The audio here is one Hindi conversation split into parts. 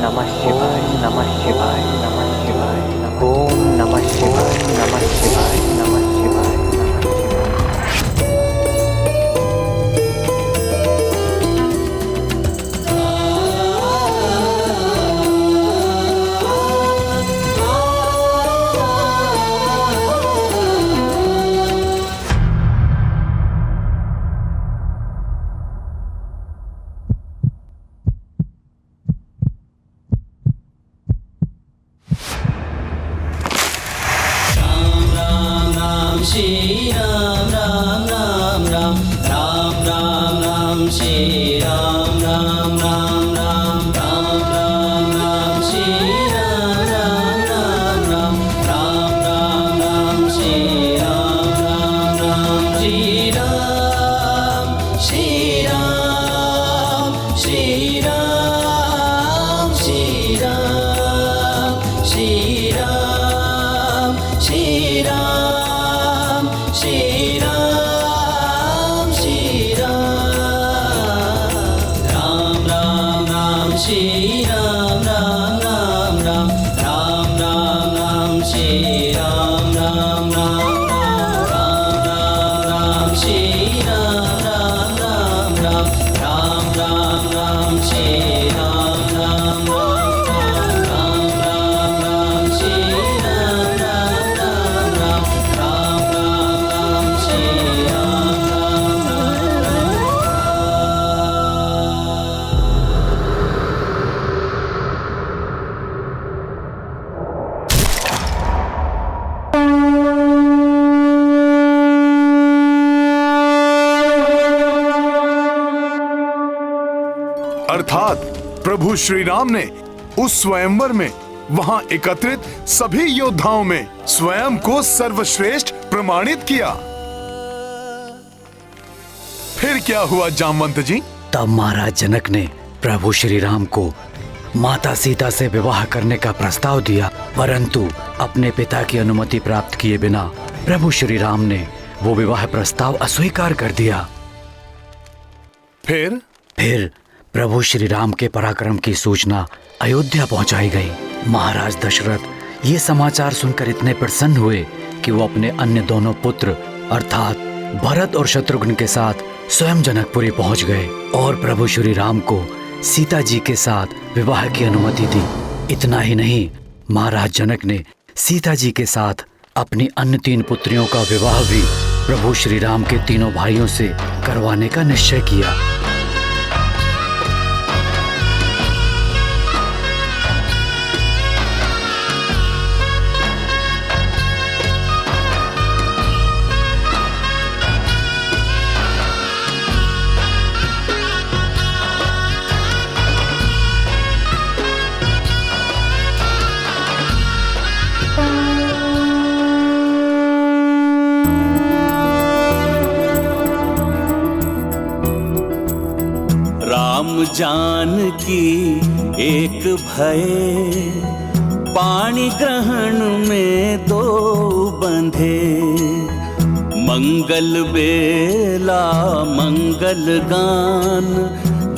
नमः शिवाय नमः शिवाय नमः शिवाय ओम नमः शिवाय नमः शिवाय नमः शिवाय नमः शिवाय। श्री राम राम राम राम राम राम राम श्री राम राम राम राम राम राम राम श्री राम राम राम राम राम राम राम श्री राम राम राम श्री राम श्री राम श्री राम श्री राम श्री राम श्री राम श्री राम श्री राम राम राम श्री राम राम राम राम राम राम राम श्री राम राम राम राम राम राम श्री राम राम राम राम राम राम राम श्री राम राम राम राम राम श्री राम राम राम राम राम राम श्री राम राम राम। अर्थात प्रभु श्री राम ने उस स्वयंवर में वहां एकत्रित सभी योद्धाओं में स्वयं को सर्वश्रेष्ठ प्रमाणित किया। फिर क्या हुआ जामवंत जी? तब महाराज जनक ने प्रभु श्री राम को माता सीता से विवाह करने का प्रस्ताव दिया, परंतु अपने पिता की अनुमति प्राप्त किए बिना प्रभु श्री राम ने वो विवाह प्रस्ताव अस्वीकार कर दिया। फिर प्रभु श्री राम के पराक्रम की सूचना अयोध्या पहुंचाई गई। महाराज दशरथ ये समाचार सुनकर इतने प्रसन्न हुए कि वो अपने अन्य दोनों पुत्र अर्थात भरत और शत्रुघ्न के साथ स्वयं जनकपुरी पहुंच गए और प्रभु श्री राम को सीता जी के साथ विवाह की अनुमति दी। इतना ही नहीं, महाराज जनक ने सीता जी के साथ अपनी अन्य 3 पुत्रियों का विवाह भी प्रभु श्री राम के तीनों भाइयों से करवाने का निश्चय किया। राम जानकी एक भय, पाणि ग्रहण में 2 बंधे। मंगल बेला मंगल गान,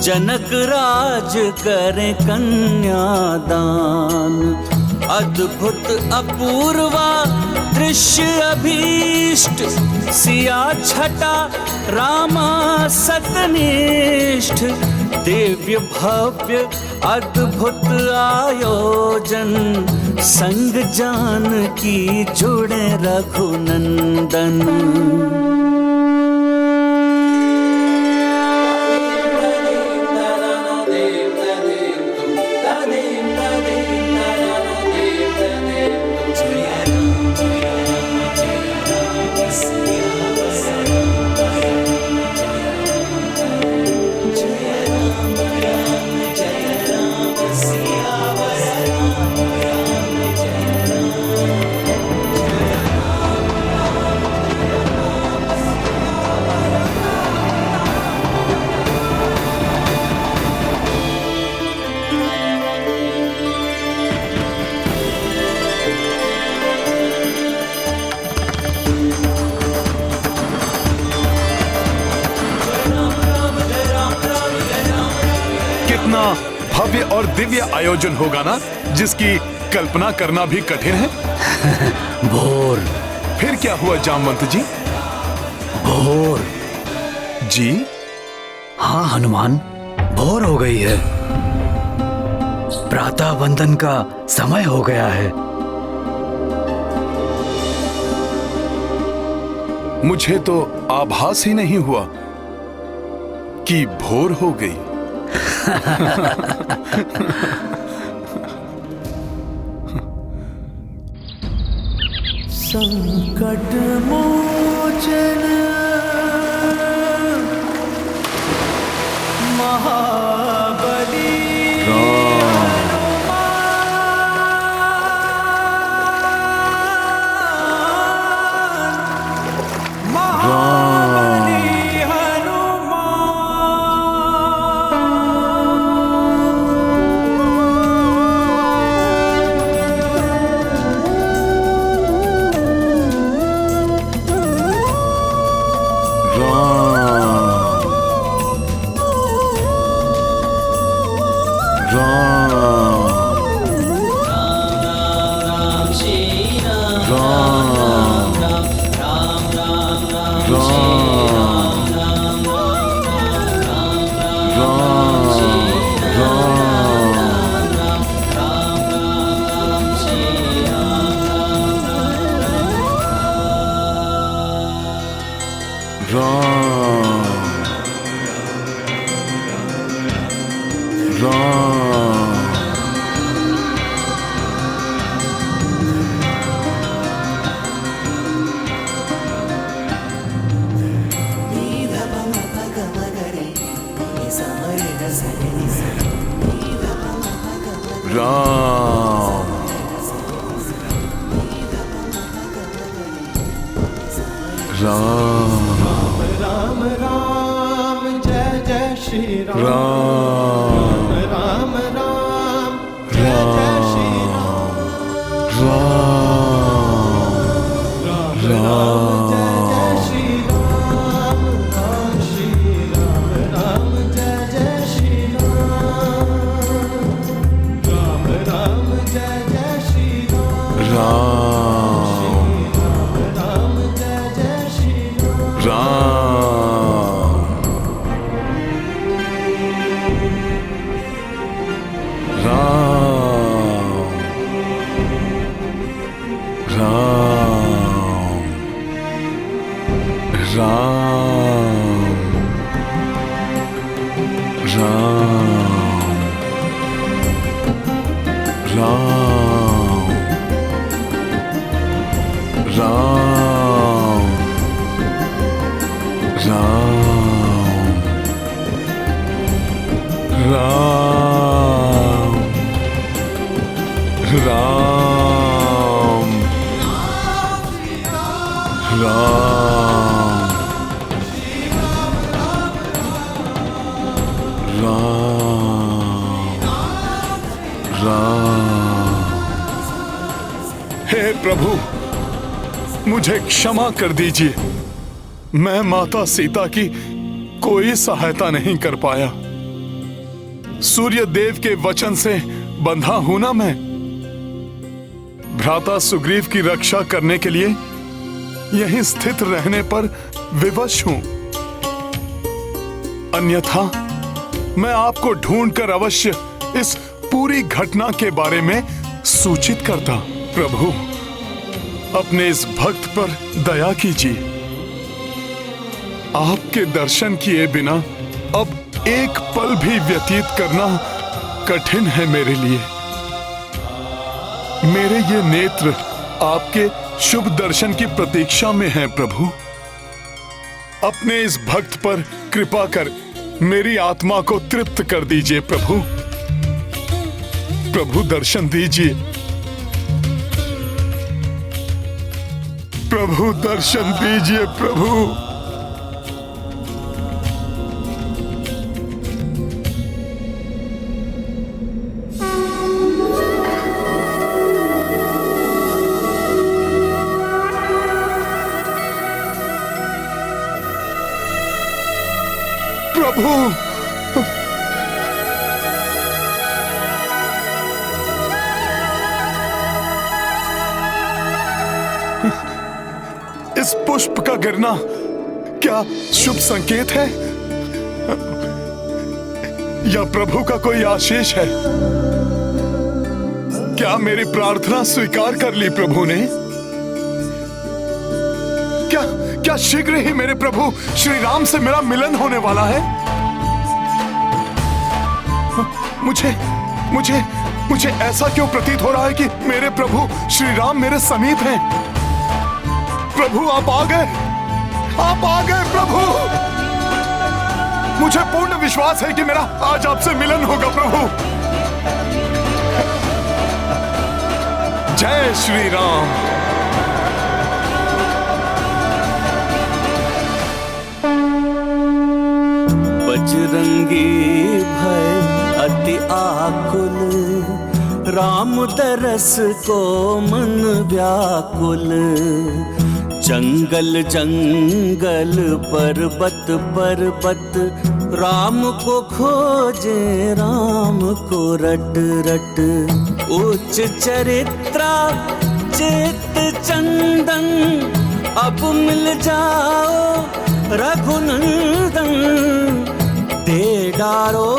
जनक राज करे कन्यादान। अद्भुत अपूर्वा दृश्य अभीष्ट, सिया छटा रामा सतनिष्ठ। दिव्य भव्य अद्भुत आयोजन, संग जानकी जुड़े रघुनंदन। भव्य और दिव्य आयोजन होगा ना, जिसकी कल्पना करना भी कठिन है। भोर। फिर क्या हुआ जामवंत जी? भोर। जी? हाँ हनुमान, भोर हो गई है। प्रातः वंदन का समय हो गया है। मुझे तो आभास ही नहीं हुआ कि भोर हो गई। संकट मोचन महाबली राम राम राम राम जय जय श्री राम राम राम राम जय जय श्री राम राम राम जय जय श्री राम राम श्री राम राम जय जय श्री राम राम जय जय श्री राम राम जय जय श्री राम हे प्रभु, मुझे क्षमा कर दीजिए। मैं माता सीता की कोई सहायता नहीं कर पाया। सूर्य देव के वचन से बंधा हूं ना मैं। भ्राता सुग्रीव की रक्षा करने के लिए यहीं स्थित रहने पर विवश हूं। अन्यथा मैं आपको ढूंढकर अवश्य इस पूरी घटना के बारे में सूचित करता। प्रभु, अपने इस भक्त पर दया कीजिए। आपके दर्शन किए बिना अब एक पल भी व्यतीत करना कठिन है मेरे लिए। मेरे ये नेत्र आपके शुभ दर्शन की प्रतीक्षा में हैं प्रभु। अपने इस भक्त पर कृपा कर मेरी आत्मा को तृप्त कर दीजिए प्रभु। प्रभु दर्शन दीजिए। प्रभु दर्शन दीजिए प्रभु। प्रभु इस पुष्प का गिरना क्या शुभ संकेत है या प्रभु का कोई आशीष है? क्या मेरी प्रार्थना स्वीकार कर ली प्रभु ने? क्या शीघ्र ही मेरे प्रभु श्री राम से मेरा मिलन होने वाला है? मुझे ऐसा क्यों प्रतीत हो रहा है कि मेरे प्रभु श्री राम मेरे समीप हैं? प्रभु आप आ गए प्रभु। मुझे पूर्ण विश्वास है कि मेरा आज आपसे मिलन होगा प्रभु। जय श्री राम। बजरंगी भय अति आकुल, राम दरस को मन व्याकुल। जंगल जंगल पर्वत पर्वत, राम को खोजे राम को रट रट। उच्च चरित्रा चित चंदन, अब मिल जाओ रघुनंदन। दे डारो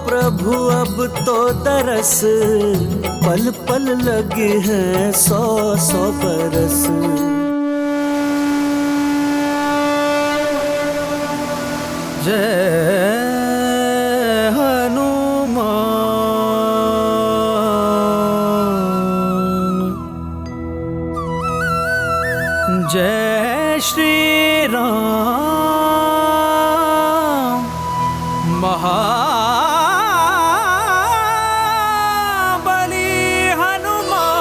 प्रभु अब तो दरस, पल पल लगे हैं 100 बरस। जय हनुमान, जय श्री राम। महाबली हनुमान,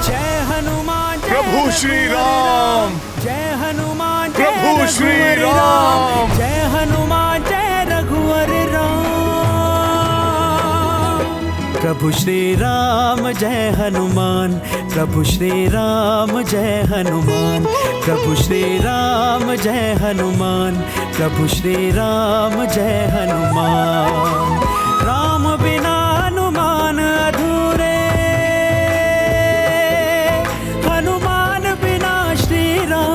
जय हनुमान। प्रभु श्री राम, जय हनुमान। प्रभु श्री राम, जय हनुमान जय रघुवर राम। प्रभु श्री राम जय हनुमान, प्रभु श्री राम जय हनुमान। प्रभु श्री राम जय हनुमान, प्रभु श्री राम जय हनुमान। राम बिना हनुमान अधूरे, हनुमान बिना श्री राम।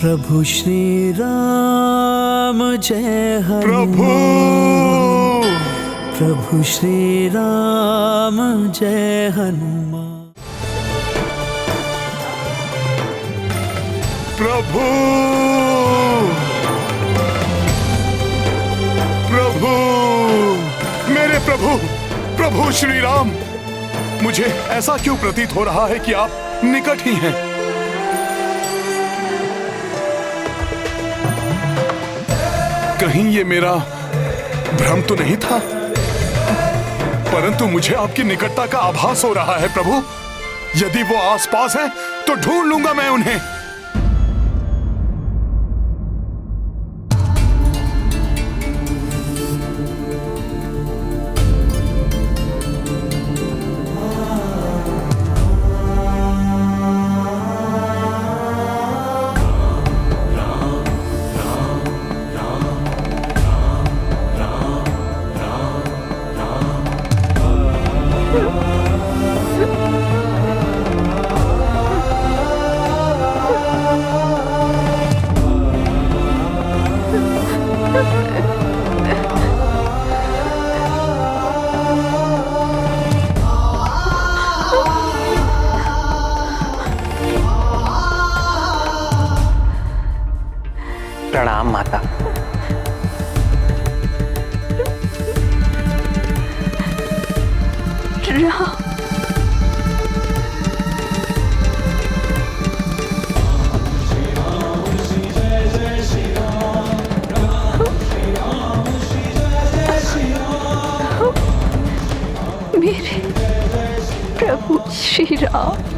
प्रभु श्री राम जय प्रभु हनुमान। प्रभु श्री राम जय हनुमान। प्रभु प्रभु मेरे प्रभु, प्रभु श्री राम। मुझे ऐसा क्यों प्रतीत हो रहा है कि आप निकट ही हैं? कहीं ये मेरा भ्रम तो नहीं था? परंतु मुझे आपकी निकटता का आभास हो रहा है प्रभु। यदि वो आसपास हैं, तो ढूंढ लूंगा मैं उन्हें। प्रणाम माता। राम, मेरे प्रभु श्री राम।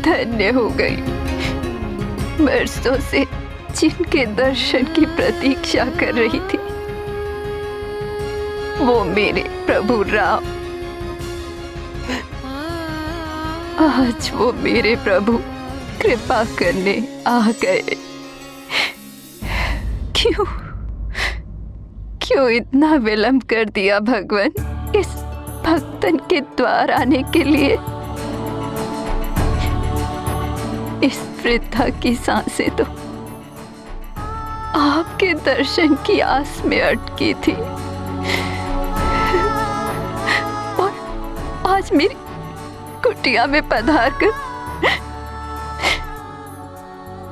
धन्य हो गई। बरसों से जिनके दर्शन की प्रतीक्षा कर रही थी, वो मेरे प्रभु राम। आज वो मेरे प्रभु कृपा करने आ गए। क्यों इतना विलंब कर दिया भगवान इस भक्तन के द्वार आने के लिए? इस वृद्धा की सांसें तो आपके दर्शन की आस में अटकी थी, और आज मेरी कुटिया में पधार कर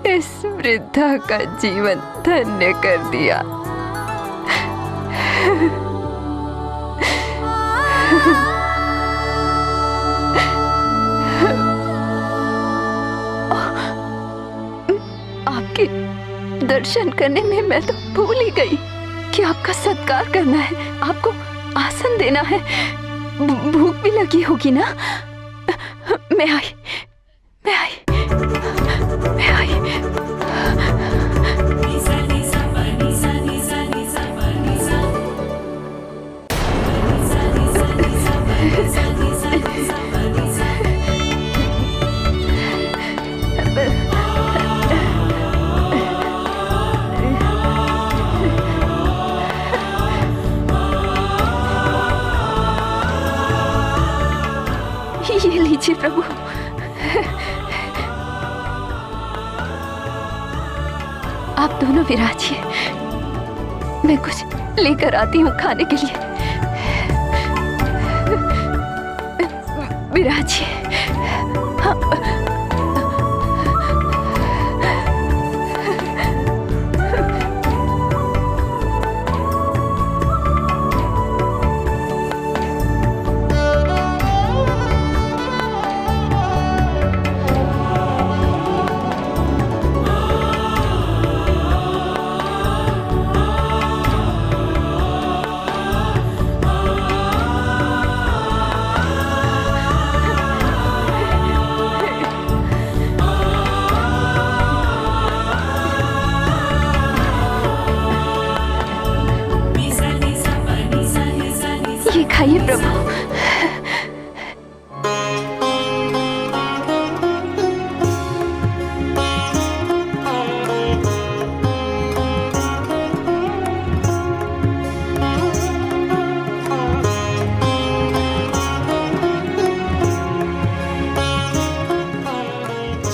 इस वृद्धा का जीवन धन्य कर दिया। आपके दर्शन करने में मैं तो भूल ही गई कि आपका सत्कार करना है, आपको आसन देना है। भूख भी लगी होगी ना? मैं आई। ये लीजिए प्रभु। आप दोनों विराजिए, मैं कुछ लेकर आती हूँ खाने के लिए। विराजिए। खाइए प्रभु।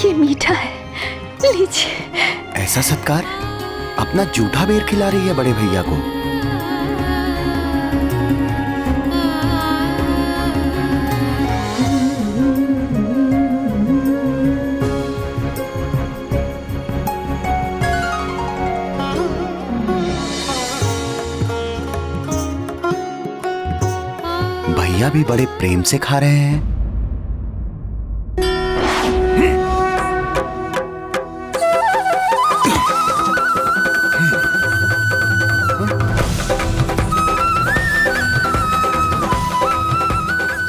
ये मीठा है, लीजिए। ऐसा सत्कार? अपना जूठा बेर खिला रही है बड़े भैया को। भैया भी बड़े प्रेम से खा रहे हैं।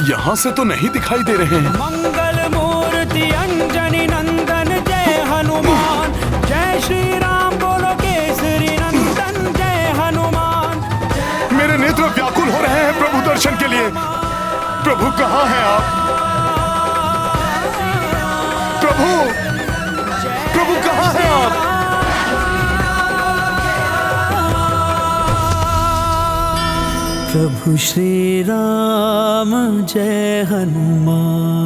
यहाँ से तो नहीं दिखाई दे रहे हैं। मंगल मूर्ति अंजनी नंदन जय हनुमान, जय श्री राम बोलो केसरी नंदन जय हनुमान। मेरे नेत्र व्याकुल हो रहे हैं प्रभु दर्शन के लिए। प्रभु कहाँ हैं आप? प्रभु कहाँ हैं आप? प्रभु श्री राम जय हनुमान।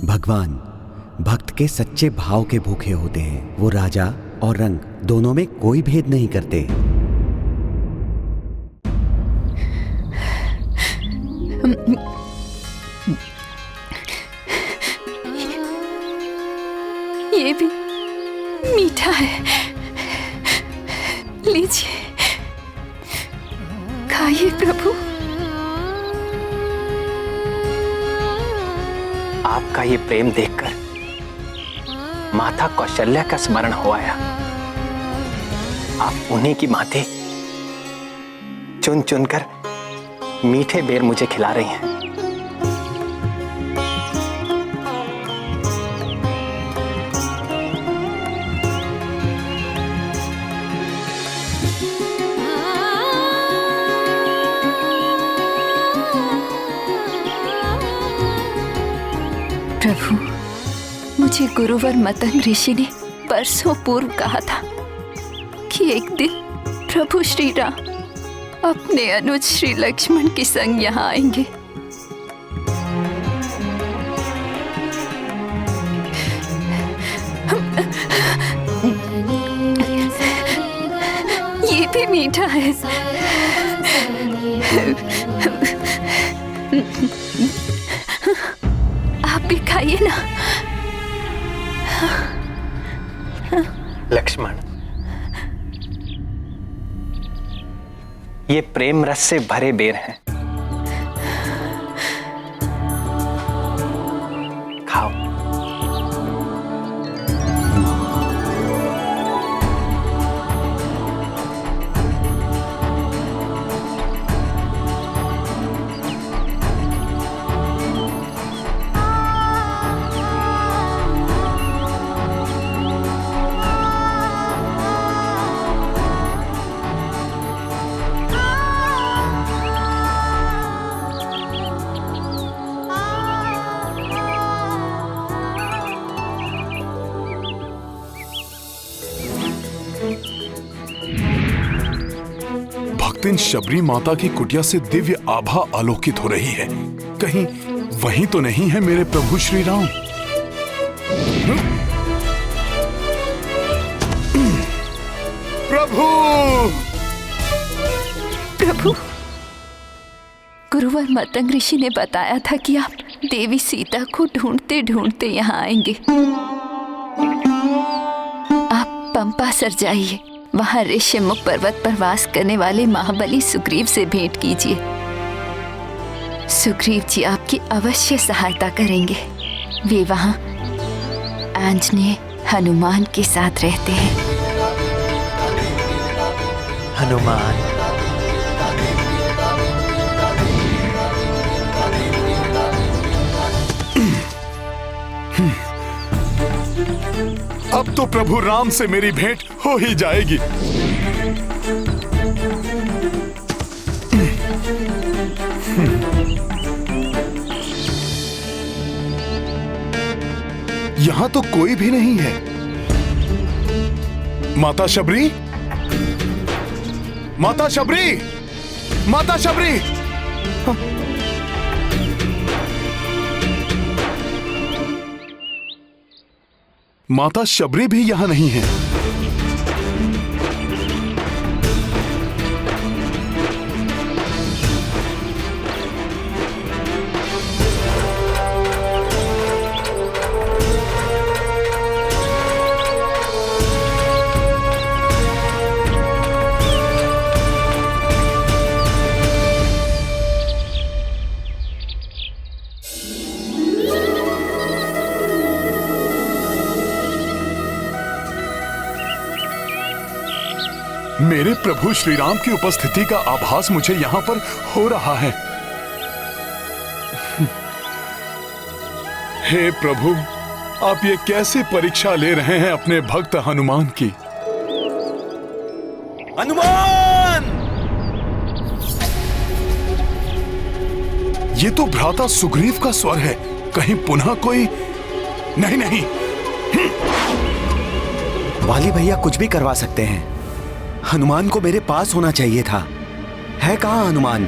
भगवान भक्त के सच्चे भाव के भूखे होते हैं। वो राजा और रंग दोनों में कोई भेद नहीं करते। ये भी मीठा है, लीजिए खाइए प्रभु। आपका ये प्रेम देखकर माता कौशल्या का स्मरण हो आया। आप उन्हीं की माते चुन चुनकर मीठे बेर मुझे खिला रही हैं। मुझे गुरुवर मतंग ऋषि ने बरसों पूर्व कहा था कि एक दिन प्रभु श्री राम अपने अनुज श्री लक्ष्मण के संग यहाँ आएंगे। ये भी मीठा है। आप भी खाइए ना। लक्ष्मण, ये प्रेम रस से भरे बेर हैं। खाओ। भक्तिन शबरी माता की कुटिया से दिव्य आभा आलोकित हो रही है। कहीं वही तो नहीं है मेरे प्रभु श्री राम? प्रभु! प्रभु, गुरुवर मतंग ऋषि ने बताया था कि आप देवी सीता को ढूंढते ढूंढते यहाँ आएंगे। आप पंपा सर जाइए, वहाँ ऋषिमुख पर्वत पर वास करने वाले महाबली सुग्रीव से भेंट कीजिए। सुग्रीव जी आपकी अवश्य सहायता करेंगे। वे वहाँ आंजनेय हनुमान के साथ रहते हैं। हनुमान, अब तो प्रभु राम से मेरी भेंट हो ही जाएगी। यहां तो कोई भी नहीं है। माता शबरी, माता शबरी, माता शबरी! माता शबरी भी यहां नहीं है। मेरे प्रभु श्री राम की उपस्थिति का आभास मुझे यहां पर हो रहा है। हे प्रभु, आप ये कैसे परीक्षा ले रहे हैं अपने भक्त हनुमान की? हनुमान! ये तो भ्राता सुग्रीव का स्वर है। कहीं पुनः कोई? नहीं नहीं, वाली भैया कुछ भी करवा सकते हैं। हनुमान को मेरे पास होना चाहिए था। है कहाँ हनुमान?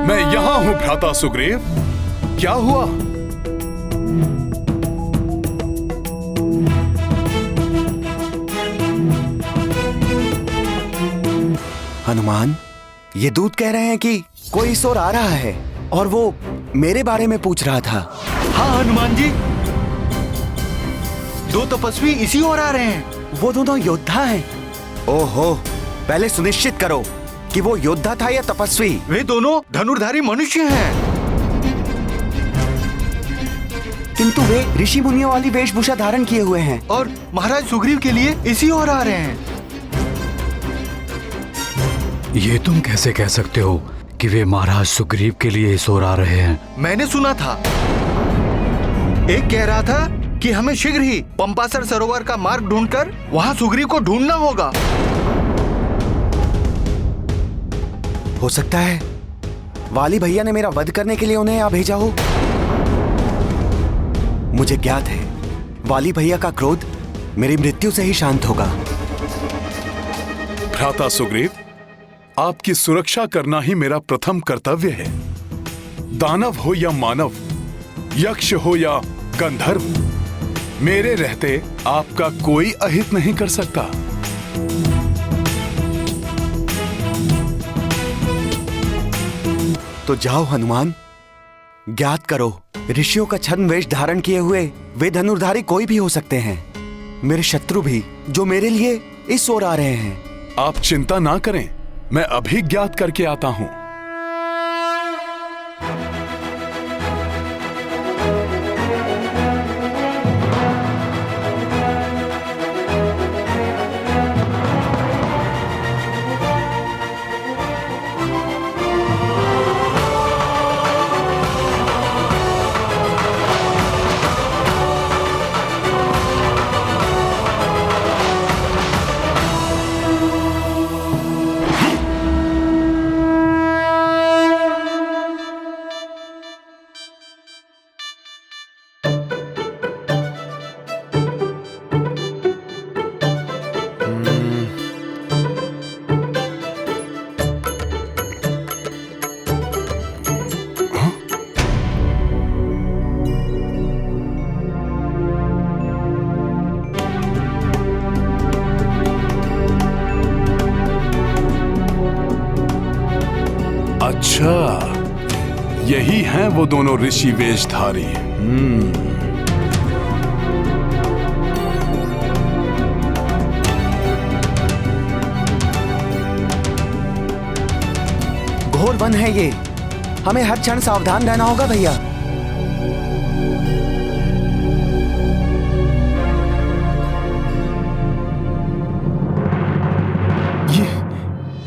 मैं यहां हूं भ्राता सुग्रीव। क्या हुआ? हनुमान, ये दूत कह रहे हैं कि कोई ईश्वर आ रहा है और वो मेरे बारे में पूछ रहा था। हाँ हनुमान जी, दो तपस्वी इसी ओर आ रहे हैं। वो दोनों योद्धा हैं। ओहो, पहले सुनिश्चित करो कि वो योद्धा था या तपस्वी। वे दोनों धनुर्धारी मनुष्य हैं। किंतु वे ऋषि मुनियों वाली वेशभूषा धारण किए हुए हैं और महाराज सुग्रीव के लिए इसी ओर आ रहे हैं। ये तुम कैसे कह सकते हो कि वे महाराज सुग्रीव के लिए इस ओर आ रहे हैं? मैंने सुना था, एक कह रहा था कि हमें शीघ्र ही पंपासर सरोवर का मार्ग ढूंढकर वहां सुग्रीव को ढूंढना होगा। हो सकता है वाली भैया ने मेरा वध करने के लिए उन्हें यहाँ भेजा हो। मुझे ज्ञात है वाली भैया का क्रोध मेरी मृत्यु से ही शांत होगा। भ्राता सुग्रीव, आपकी सुरक्षा करना ही मेरा प्रथम कर्तव्य है। दानव हो या मानव, यक्ष हो या गंधर्व, मेरे रहते आपका कोई अहित नहीं कर सकता। तो जाओ हनुमान, ज्ञात करो ऋषियों का छद्म वेश धारण किए हुए वे धनुर्धारी कोई भी हो सकते हैं, मेरे शत्रु भी, जो मेरे लिए इस ओर आ रहे हैं। आप चिंता ना करें, मैं अभी ज्ञात करके आता हूं। अच्छा, यही हैं वो दोनों ऋषि वेशधारी। घोर वन है ये, हमें हर क्षण सावधान रहना होगा भैया।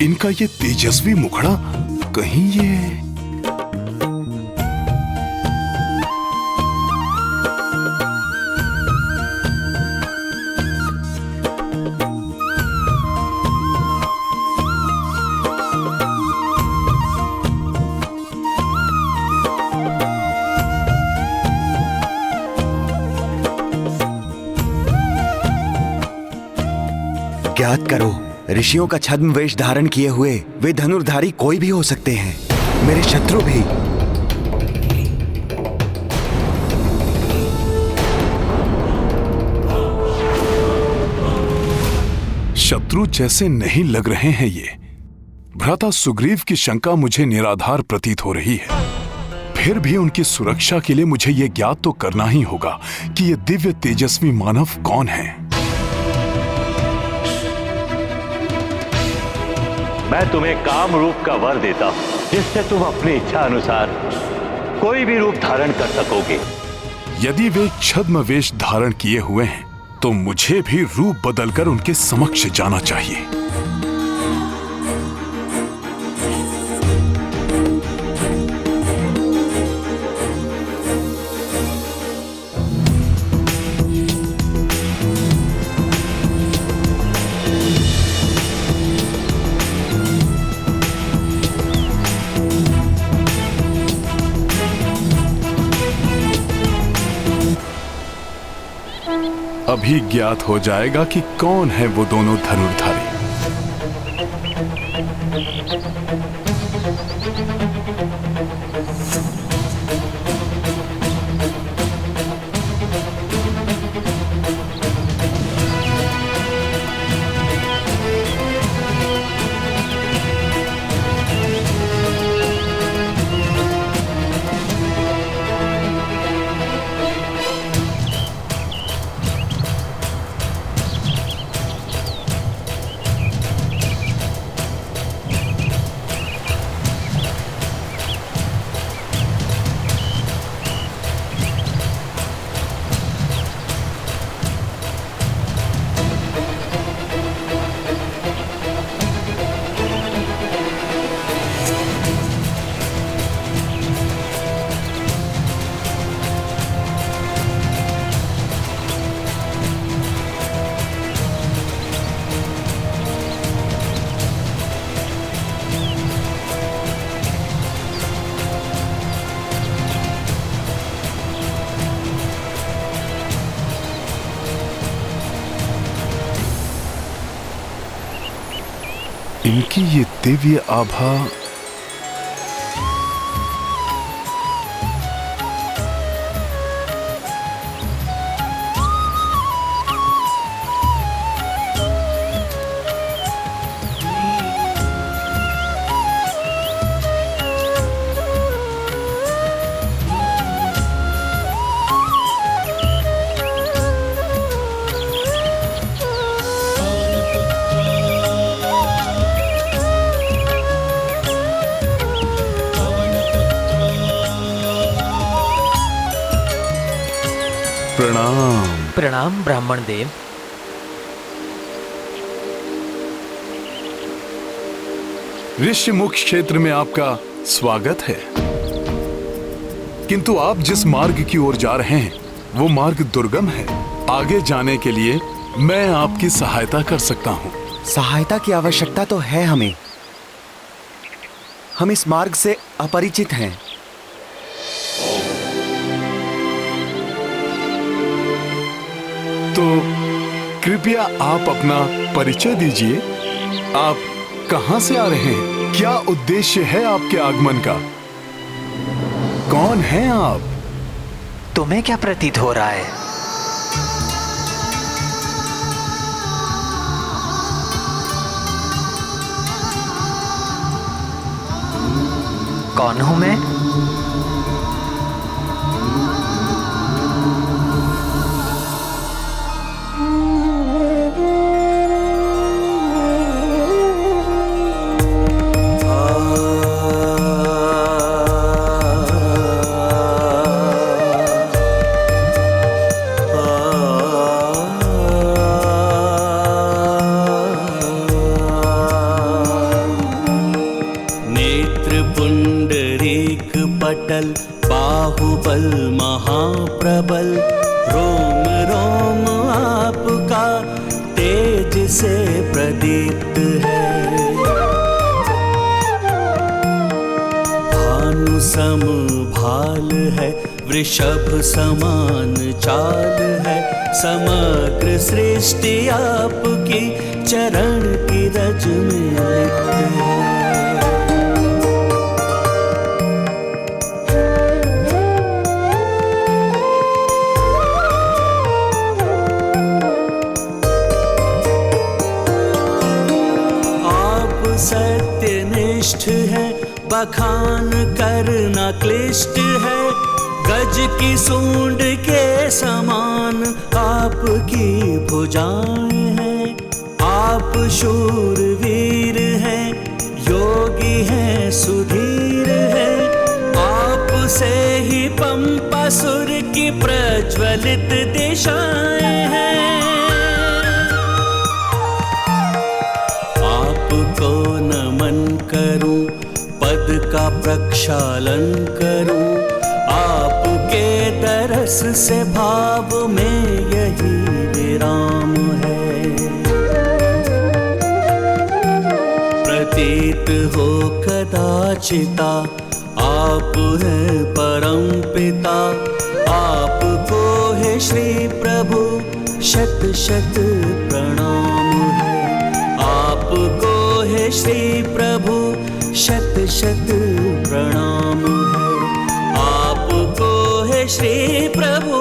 इनका ये तेजस्वी मुखड़ा, कहीं ये ज्ञात करो ऋषियों का छद्म वेश धारण किए हुए वे धनुर्धारी कोई भी हो सकते हैं, मेरे शत्रु भी। शत्रु जैसे नहीं लग रहे हैं ये। भ्राता सुग्रीव की शंका मुझे निराधार प्रतीत हो रही है। फिर भी उनकी सुरक्षा के लिए मुझे ये ज्ञात तो करना ही होगा कि ये दिव्य तेजस्वी मानव कौन है। मैं तुम्हें काम रूप का वर देता हूं, जिससे तुम अपनी इच्छा अनुसार कोई भी रूप धारण कर सकोगे। यदि वे छद्म वेश धारण किए हुए हैं तो मुझे भी रूप बदलकर उनके समक्ष जाना चाहिए। अभी ज्ञात हो जाएगा कि कौन है वो दोनों धनुर्धारी। इनकी ये दिव्य आभा प्रणाम। प्रणाम ब्राह्मण देव। ऋषिमुख क्षेत्र में आपका स्वागत है, किंतु आप जिस मार्ग की ओर जा रहे हैं वो मार्ग दुर्गम है। आगे जाने के लिए मैं आपकी सहायता कर सकता हूँ। सहायता की आवश्यकता तो है हमें। हम इस मार्ग से अपरिचित हैं। तो कृपया आप अपना परिचय दीजिए। आप कहां से आ रहे हैं? क्या उद्देश्य है आपके आगमन का? कौन हैं आप? तुम्हें क्या प्रतीत हो रहा है? कौन हूं मैं? बाहुबल महाप्रबल, रोम रोम आपका तेज से प्रदीप्त है। भानु सम भाल है, वृषभ समान चाल है। समग्र सृष्टि आपकी चरण की रज में लिप्त है। सत्यनिष्ठ है, बखान करना क्लिष्ट है। गज की सूंड के समान आपकी भुजाएं हैं। आप शूरवीर हैं, योगी हैं, सुधीर हैं। आप से ही पंपासुर की प्रज्वलित दिशाएं हैं। आपको नमन करूं, पद का प्रक्षालन करूं। आपके दरस से भाव में यही विराम है। प्रतीत हो कदाचिता, आप हैं परम पिता। आपको है श्री प्रभु शत शत प्रणाम है। आपको है श्री प्रभु शत शत प्रणाम है। आपको है श्री प्रभु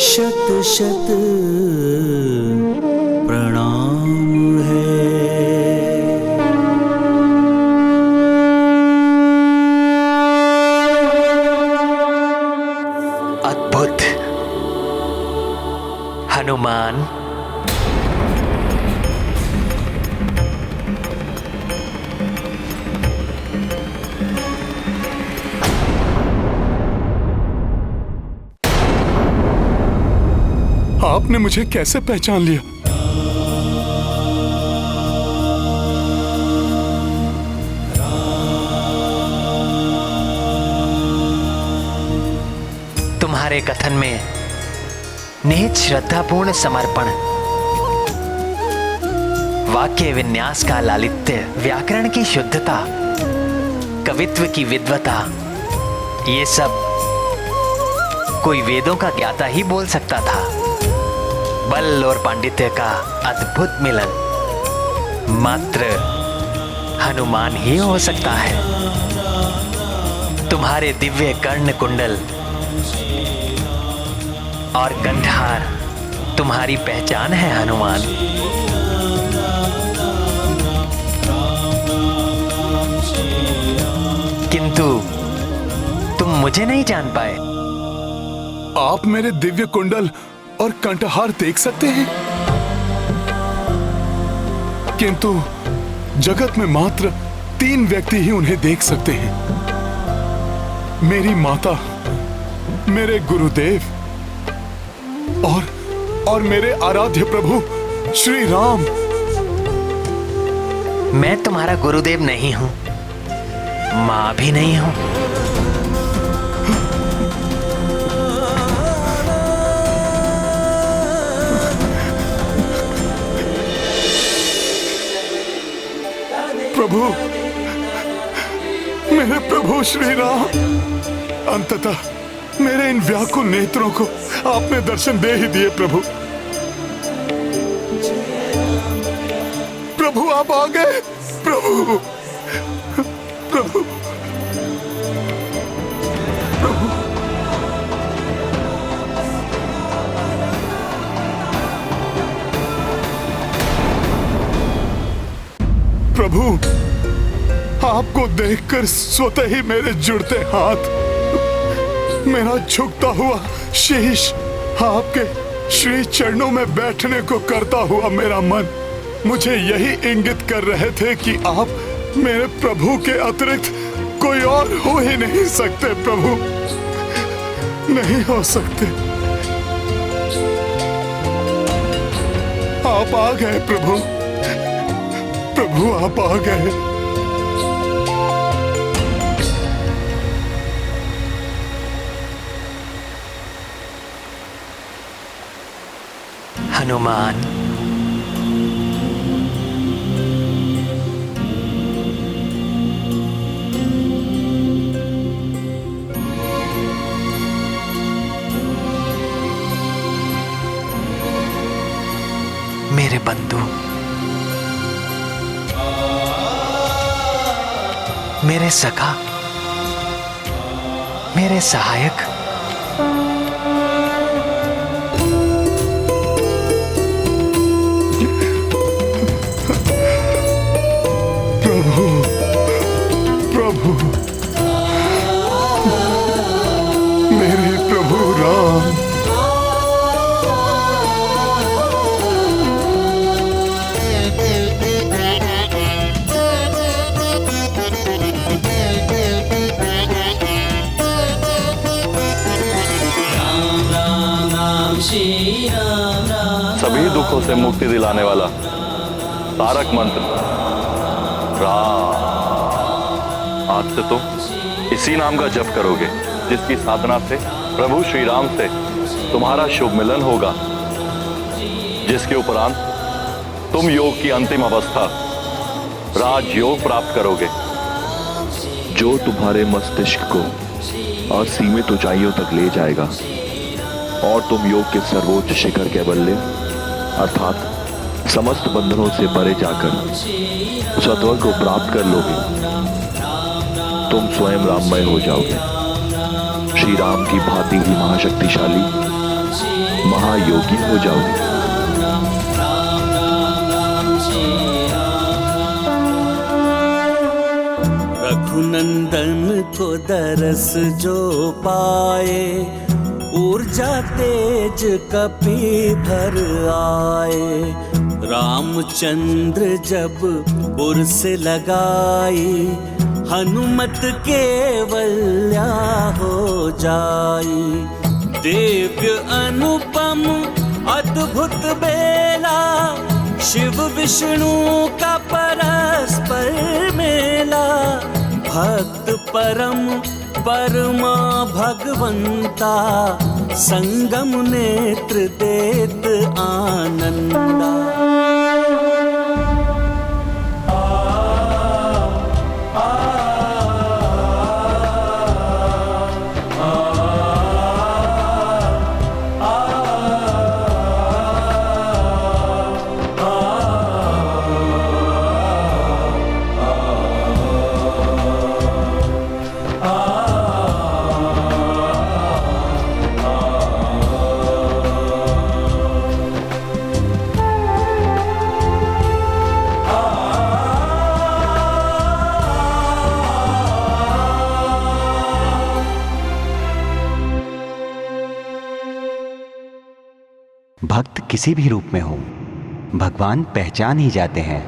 शत शत प्रणाम है। अद्भुत हनुमान। आपने मुझे कैसे पहचान लिया? तुम्हारे कथन में निहित श्रद्धापूर्ण समर्पण, वाक्य विन्यास का लालित्य, व्याकरण की शुद्धता, कवित्व की विद्वता, ये सब कोई वेदों का ज्ञाता ही बोल सकता था। बल और पांडित्य का अद्भुत मिलन। मात्र हनुमान ही हो सकता है। तुम्हारे दिव्य कर्ण कुंडल और कंठहार तुम्हारी पहचान है हनुमान। किंतु तुम मुझे नहीं जान पाए। आप मेरे दिव्य कुंडल और कंठहार देख सकते हैं, किंतु जगत में मात्र 3 व्यक्ति ही उन्हें देख सकते हैं। मेरी माता, मेरे गुरुदेव और मेरे आराध्य प्रभु श्री राम। मैं तुम्हारा गुरुदेव नहीं हूं, मां भी नहीं हूं। प्रभु, मेरे प्रभु श्री राम, अंततः मेरे इन व्याकुल नेत्रों को आपने दर्शन दे ही दिए। प्रभु, प्रभु आप आ गए। प्रभु, प्रभु, प्रभु, प्रभु, आपको देखकर स्वतः ही मेरे जुड़ते हाथ, मेरा झुकता हुआ शीश आपके श्री चरणों में बैठने को करता हुआ मेरा मन मुझे यही इंगित कर रहे थे कि आप मेरे प्रभु के अतिरिक्त कोई और हो ही नहीं सकते। प्रभु, नहीं हो सकते। आप आ गए प्रभु, प्रभु आप आ गए। हनुमान, मेरे बंधु, मेरे सखा, मेरे सहायक, प्रभु, प्रभु, मेरे प्रभु राम, सभी दुखों से मुक्ति दिलाने वाला तारक मंत्र राम। आज से तुम इसी नाम का जप करोगे, जिसकी साधना से प्रभु श्री राम से तुम्हारा शुभ मिलन होगा, जिसके उपरांत तुम योग की अंतिम अवस्था राजयोग प्राप्त करोगे, जो तुम्हारे मस्तिष्क को असीमित ऊंचाइयों तक ले जाएगा और तुम योग के सर्वोच्च शिखर कैवल्य अर्थात समस्त बंधनों से परे जाकर सत्वर को प्राप्त कर लोगे। तुम स्वयं राममय हो जाओगे, श्री राम की भांति ही महाशक्तिशाली महायोगी हो जाओगे। रघुनंदन को दरस जो पाए, ऊर्जा तेज कपि भर आए। रामचंद्र जब उर्स लगाई, हनुमत केवल्या हो जाई। दिव्य अनुपम अद्भुत बेला, शिव विष्णु का परस्पर मेला। भक्त परम परमा भगवंता, संगम नेत्र देत आनंदा। भक्त किसी भी रूप में हो, भगवान पहचान ही जाते हैं।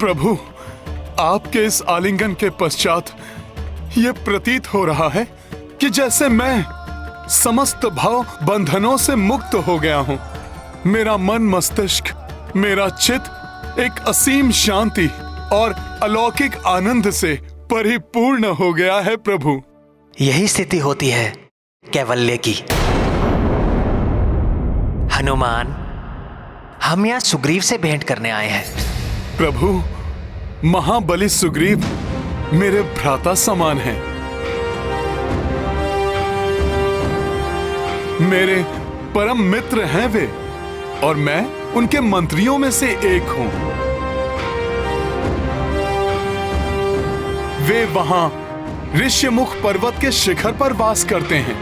प्रभु, आपके इस आलिंगन के पश्चात यह प्रतीत हो रहा है कि जैसे मैं समस्त भाव बंधनों से मुक्त हो गया हूं। मेरा मन मस्तिष्क, मेरा चित्त एक असीम शांति और अलौकिक आनंद से परिपूर्ण हो गया है प्रभु। यही स्थिति होती है कैवल्य की। हनुमान, हम यहाँ सुग्रीव से भेंट करने आए हैं। प्रभु, महाबली सुग्रीव मेरे भ्राता समान हैं। मेरे परम मित्र हैं वे, और मैं उनके मंत्रियों में से एक हूं। वे वहां ऋष्यमुख पर्वत के शिखर पर वास करते हैं।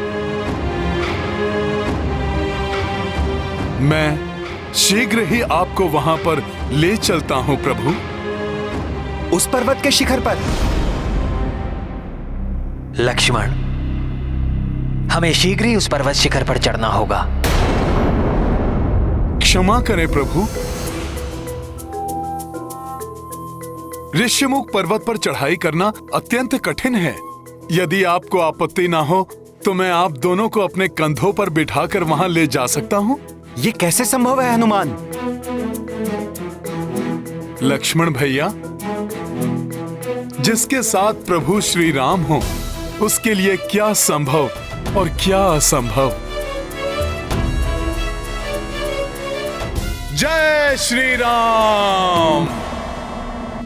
मैं शीघ्र ही आपको वहां पर ले चलता हूं प्रभु। उस पर्वत के शिखर पर? लक्ष्मण, हमें शीघ्र ही उस पर्वत शिखर पर चढ़ना होगा। क्षमा करें प्रभु, ऋष्यमुख पर्वत पर चढ़ाई करना अत्यंत कठिन है। यदि आपको आपत्ति ना हो तो मैं आप दोनों को अपने कंधों पर बिठाकर वहां ले जा सकता हूं। ये कैसे संभव है हनुमान? लक्ष्मण भैया, जिसके साथ प्रभु श्री राम हो, उसके लिए क्या संभव और क्या असंभव। जय श्री राम।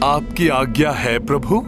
आपकी आज्ञा है प्रभु।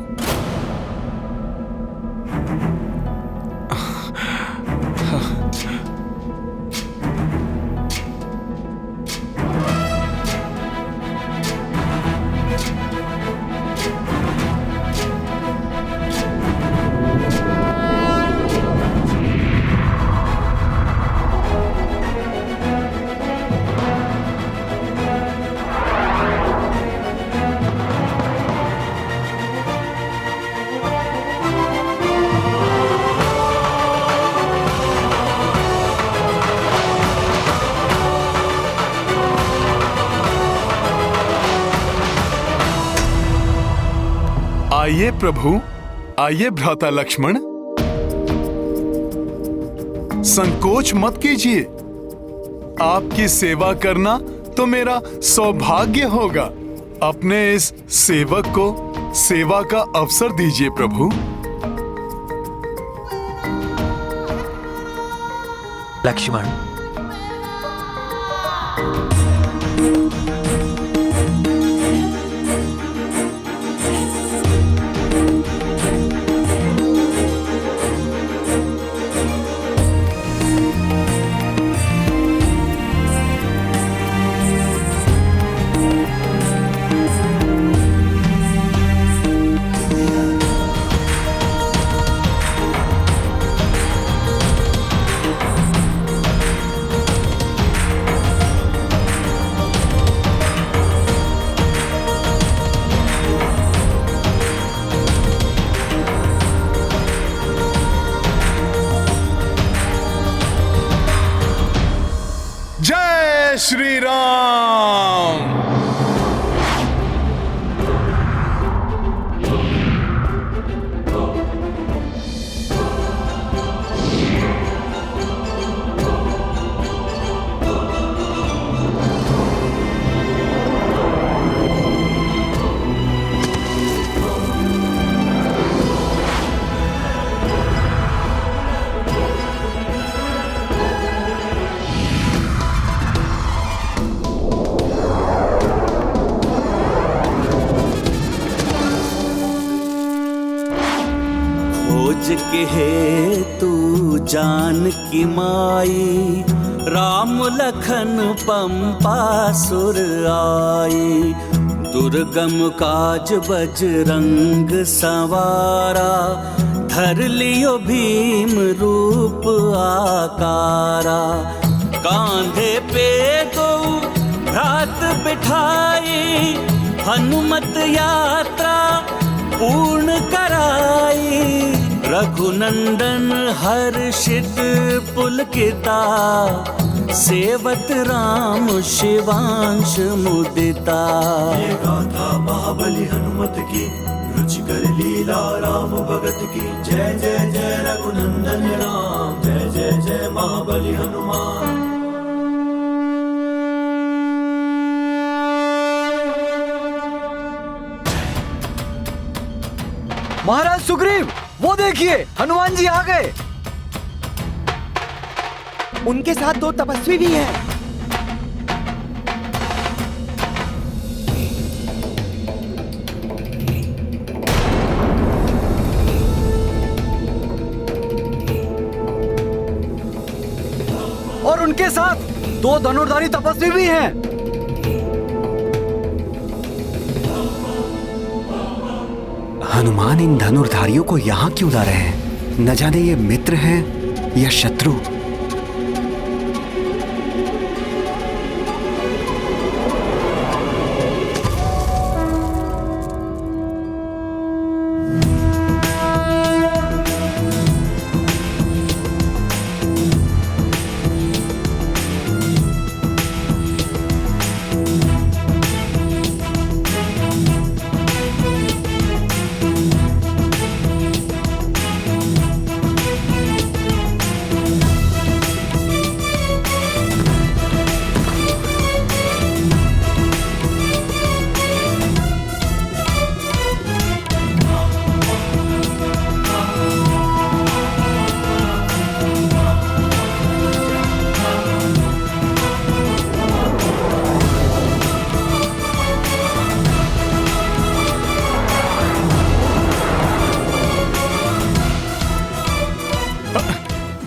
आइए प्रभु, आइए भ्राता लक्ष्मण, संकोच मत कीजिए। आपकी सेवा करना तो मेरा सौभाग्य होगा। अपने इस सेवक को सेवा का अवसर दीजिए प्रभु। लक्ष्मण, जय श्री राम। के हे तू जानकी माई, राम लखन पंपासुर आई। दुर्गम काज बजरंग सवारा, धर लियो भीम रूप आकारा। कांधे पे दो भ्रात बिठाई, हनुमत यात्रा पूर्ण कराई। रघुनंदन हर्षित पुलकिता, सेवत राम शिवांश मुदिता। ये गाथा महाबली हनुमत की, रुचिकर लीला राम भगत की। जय जय जय रघुनंदन राम, जय जय जय महाबली हनुमान। महाराज सुग्रीव, वो देखिए हनुमान जी आ गए। उनके साथ 2 तपस्वी भी हैं। और उनके साथ 2 धनुर्धारी तपस्वी भी हैं। हनुमान इन धनुर्धारियों को यहाँ क्यों ला रहे हैं? न जाने ये मित्र हैं या शत्रु।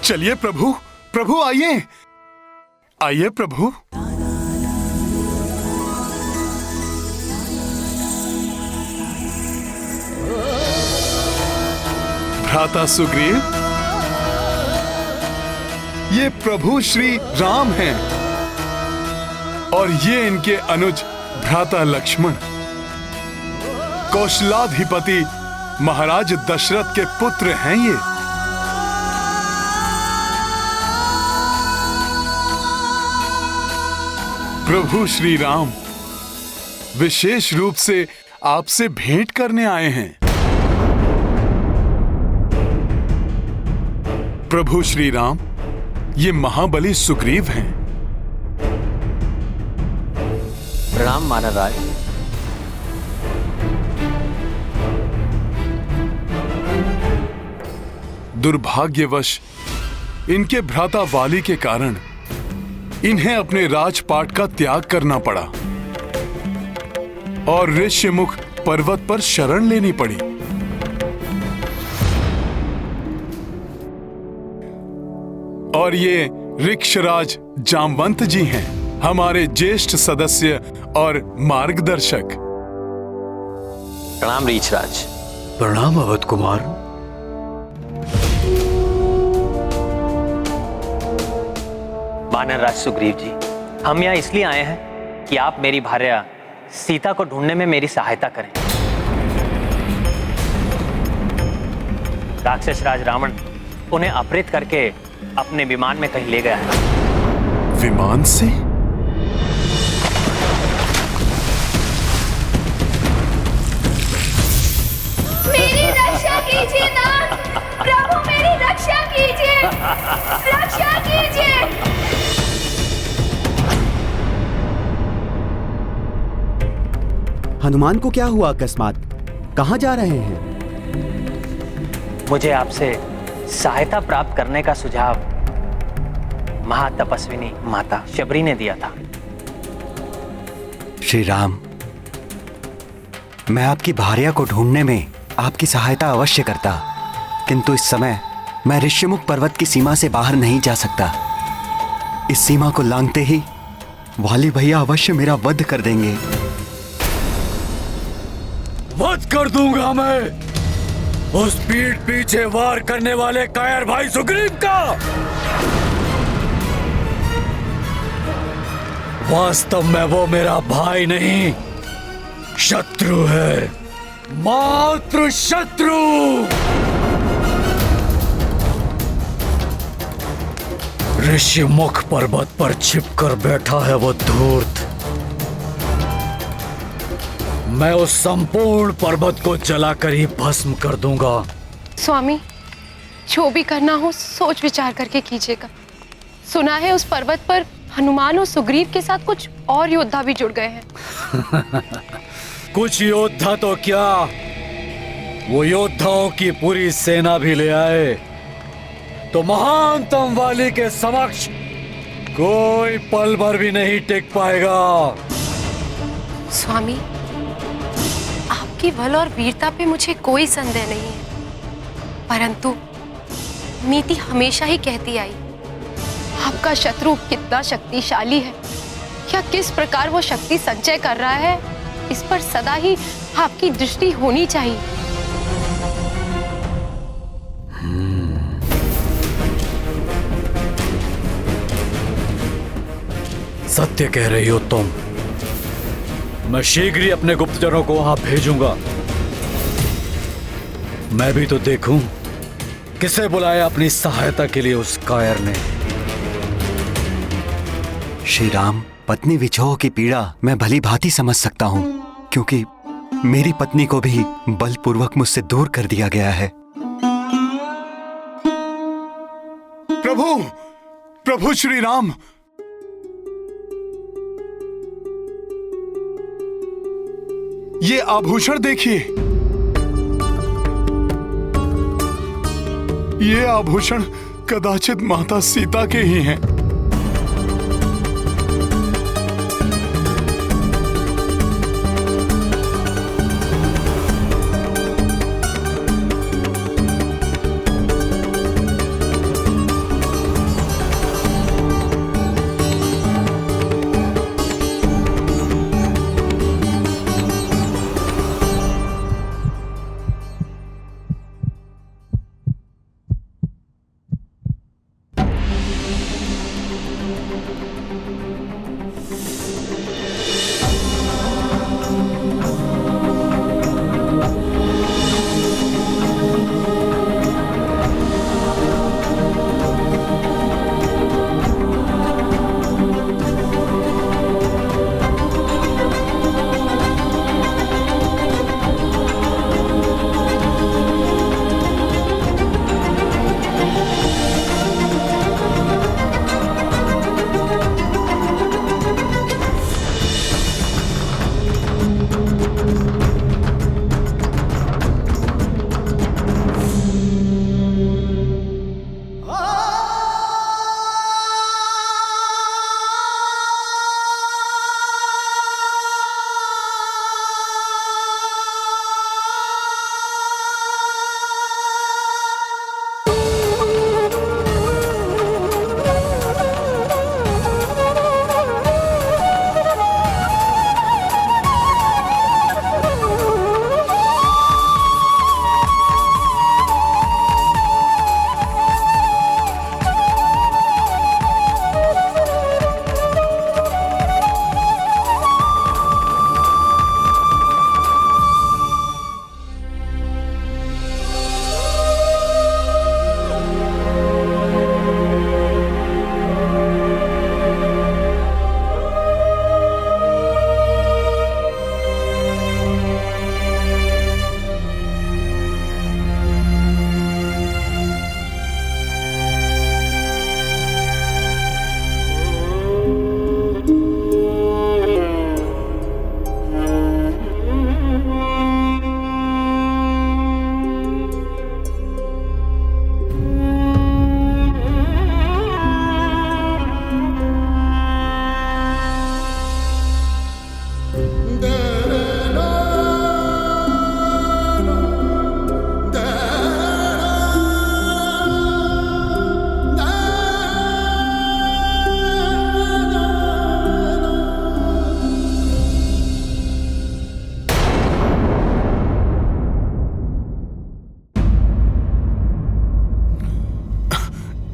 चलिए प्रभु, प्रभु आइए, आइए प्रभु। भ्राता सुग्रीव, ये प्रभु श्री राम हैं और ये इनके अनुज भ्राता लक्ष्मण, कौशलाधिपति महाराज दशरथ के पुत्र हैं ये। प्रभु श्री राम विशेष रूप से आपसे भेंट करने आए हैं। प्रभु श्री राम, ये महाबली सुग्रीव हैं। प्रणाम महाराज। दुर्भाग्यवश इनके भ्राता वाली के कारण इन्हें अपने राजपाट का त्याग करना पड़ा और ऋष्यमुख पर्वत पर शरण लेनी पड़ी। और ये ऋक्षराज जामवंत जी हैं, हमारे ज्येष्ठ सदस्य और मार्गदर्शक। प्रणाम ऋक्षराज। प्रणाम अवध कुमार। वानरराज सुग्रीव जी, हम यहाँ इसलिए आए हैं कि आप मेरी भार्या सीता को ढूंढने में मेरी सहायता करें। राक्षस राज रावण उन्हें अपहृत करके अपने विमान में कहीं ले गया है। विमान से? मेरी रक्षा कीजिए नाथ, प्रभु मेरी रक्षा कीजिए, रक्षा कीजिए। हनुमान को क्या हुआ अकस्मात? कहाँ जा रहे हैं? मुझे आपसे सहायता प्राप्त करने का सुझाव महातपस्विनी माता शबरी ने दिया था। श्री राम, मैं आपकी भार्या को ढूंढने में आपकी सहायता अवश्य करता, किंतु इस समय मैं ऋष्यमुख पर्वत की सीमा से बाहर नहीं जा सकता। इस सीमा को लांघते ही वाली भैया अवश्य मेरा वध कर देंगे। वध कर दूंगा मैं उस पीठ पीछे वार करने वाले कायर भाई सुग्रीव का। वास्तव में वो मेरा भाई नहीं, शत्रु है। मातृ शत्रु। ऋषिमुख पर्वत पर छिपकर बैठा है वो धूर्त। मैं उस संपूर्ण पर्वत को जलाकर ही भस्म कर दूंगा। स्वामी, जो भी करना हो सोच विचार करके कीजिएगा। सुना है उस पर्वत पर हनुमान और सुग्रीव के साथ कुछ और योद्धा भी जुड़ गए हैं। कुछ योद्धा तो क्या, वो योद्धाओं की पूरी सेना भी ले आए तो महानतम वाली के समक्ष कोई पल भर भी नहीं टिक पाएगा। स्वामी, आपकी बल और वीरता पे मुझे कोई संदेह नहीं है, परंतु नीति हमेशा ही कहती आई आपका शत्रु कितना शक्तिशाली है या किस प्रकार वो शक्ति संचय कर रहा है, इस पर सदा ही आपकी दृष्टि होनी चाहिए। सत्य कह रही हो तुम। मैं शीघ्र ही अपने गुप्तचरों को वहां भेजूंगा। मैं भी तो देखूं किसे बुलाया अपनी सहायता के लिए उस कायर ने। श्री राम, पत्नी विछोह की पीड़ा मैं भली भांति समझ सकता हूं, क्योंकि मेरी पत्नी को भी बलपूर्वक मुझसे दूर कर दिया गया है। प्रभु, प्रभु श्री राम, ये आभूषण देखिए। ये आभूषण कदाचित माता सीता के ही हैं।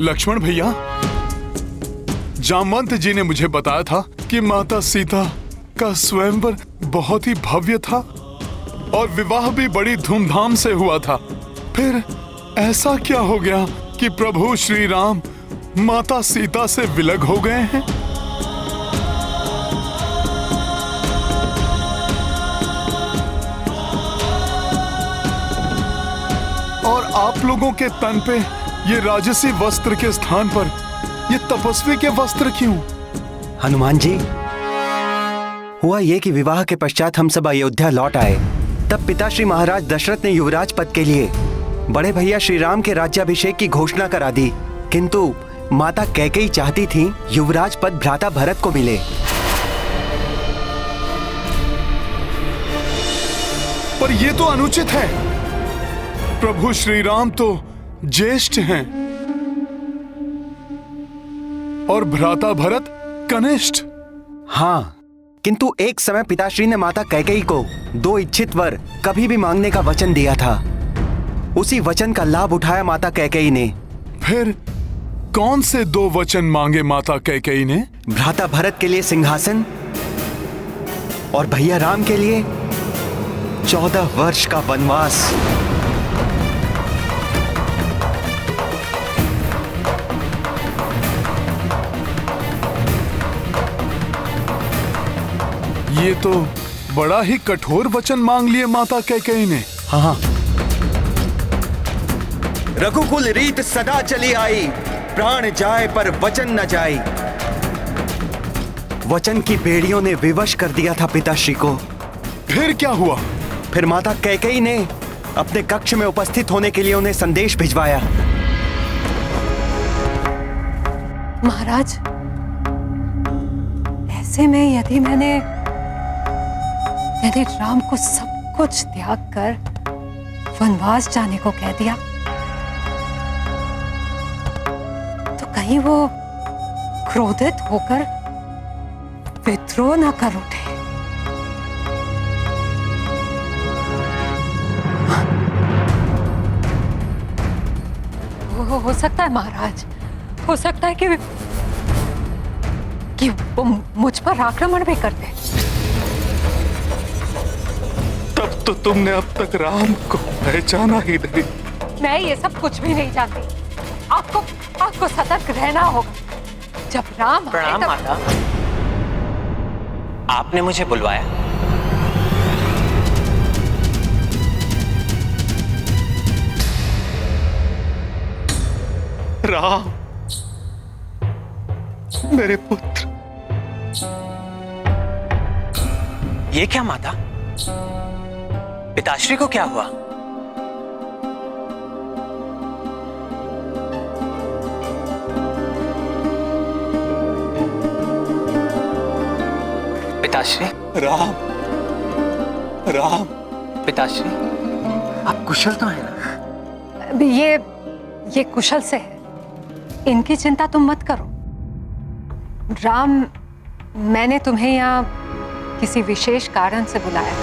लक्ष्मण भैया, जामवंत जी ने मुझे बताया था कि माता सीता का स्वयंवर बहुत ही भव्य था और विवाह भी बड़ी धूमधाम से हुआ था। फिर ऐसा क्या हो गया कि प्रभु श्री राम माता सीता से विलग हो गए हैं? और आप लोगों के तन पे ये राजसी वस्त्र के स्थान पर ये तपस्वी के वस्त्र क्यों? हनुमान जी, हुआ ये कि विवाह के पश्चात हम सब अयोध्या लौट आए। तब पिता श्री महाराज दशरथ ने युवराज पद के लिए बड़े भैया श्री राम के राज्याभिषेक की घोषणा करा दी, किंतु माता कैकेयी चाहती थी युवराज पद भ्राता भरत को मिले। पर ये तो अनुचित है। प्रभु श्री राम तो ज्येष्ठ हैं और भ्राता भरत कनिष्ठ। हाँ, किंतु एक समय पिताश्री ने माता कैकेयी को 2 इच्छित वर कभी भी मांगने का वचन दिया था। उसी वचन का लाभ उठाया माता कैकेयी ने। फिर कौन से 2 वचन मांगे माता कैकेयी ने? भ्राता भरत के लिए सिंहासन और भैया राम के लिए 14 वर्ष का वनवास। ये तो बड़ा ही कठोर वचन मांग लिए माता कैकेयी ने। हाँ, रघुकुल रीत सदा चली आई, प्राण जाए पर वचन न जाए। वचन की बेड़ियों ने विवश कर दिया था पिताश्री को। फिर क्या हुआ? फिर माता कैकेयी ने अपने कक्ष में उपस्थित होने के लिए उन्हें संदेश भिजवाया। महाराज, ऐसे में यदि मैंने राम को सब कुछ त्याग कर वनवास जाने को कह दिया तो कहीं वो क्रोधित होकर विद्रोह न कर उठे। हो सकता है महाराज, हो सकता है कि वो मुझ पर आक्रमण भी कर दे। तब तो तुमने अब तक राम को पहचाना ही नहीं। मैं ये सब कुछ भी नहीं जानती। आपको सतर्क रहना होगा। जब राम आए प्रणाम माता, आपने मुझे बुलवाया? राम, मेरे पुत्र। ये क्या माता? पिताश्री को क्या हुआ? पिताश्री। राम, राम। पिताश्री, आप कुशल तो हैं ना? ये कुशल से है, इनकी चिंता तुम मत करो। राम, मैंने तुम्हें यहाँ किसी विशेष कारण से बुलाया।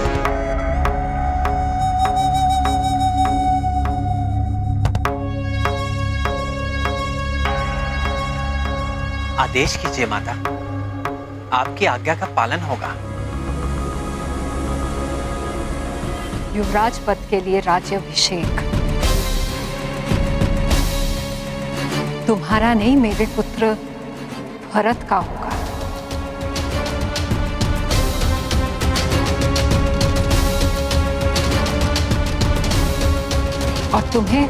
आदेश कीजिए माता, आपकी आज्ञा का पालन होगा। युवराज पद के लिए राज्याभिषेक तुम्हारा नहीं, मेरे पुत्र भरत का होगा। और तुम्हें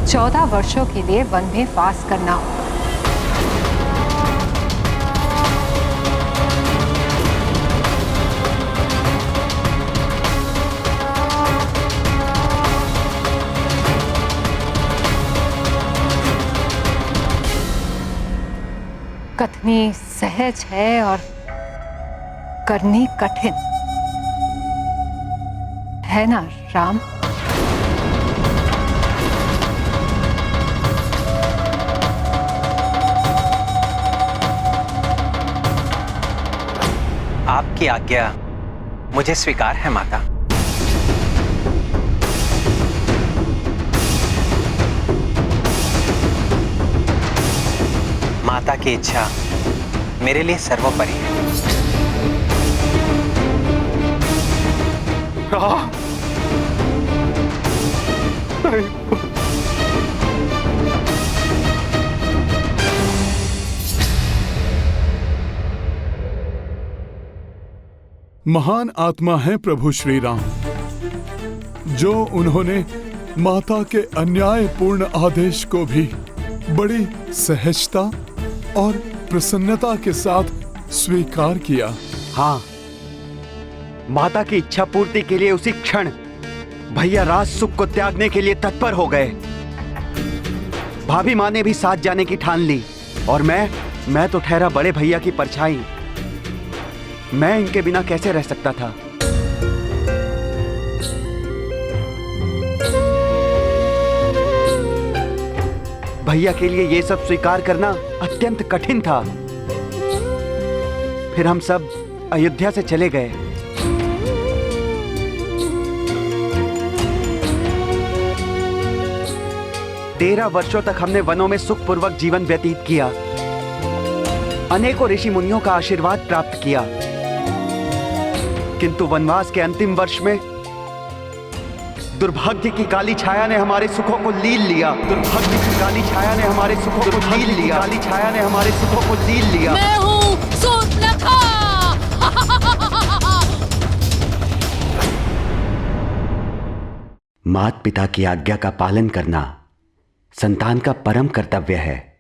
14 वर्षों के लिए वन में वास करना होगा। कथनी सहज है और करनी कठिन है ना राम? आपकी आज्ञा मुझे स्वीकार है माता। माता की इच्छा मेरे लिए सर्वोपरि है। महान आत्मा है प्रभु श्री राम, जो उन्होंने माता के अन्यायपूर्ण आदेश को भी बड़ी सहजता और प्रसन्नता के साथ स्वीकार किया। हाँ, माता की इच्छा पूर्ति के लिए उसी क्षण भैया राज सुख को त्यागने के लिए तत्पर हो गए। भाभी माँ ने भी साथ जाने की ठान ली और मैं तो ठहरा बड़े भैया की परछाई। मैं इनके बिना कैसे रह सकता था। भैया के लिए यह सब स्वीकार करना अत्यंत कठिन था। फिर हम सब अयोध्या से चले गए। तेरह वर्षों तक हमने वनों में सुखपूर्वक जीवन व्यतीत किया, अनेकों ऋषि मुनियों का आशीर्वाद प्राप्त किया, किंतु वनवास के अंतिम वर्ष में दुर्भाग्य की काली छाया ने हमारे सुखों को लील लिया। दुर्भाग्य की काली छाया ने हमारे सुखों को लील लिया। काली छाया ने हमारे सुखों को लील लिया। मैं हूँ सूर्पनखा। माता पिता की आज्ञा का पालन करना संतान का परम कर्तव्य है।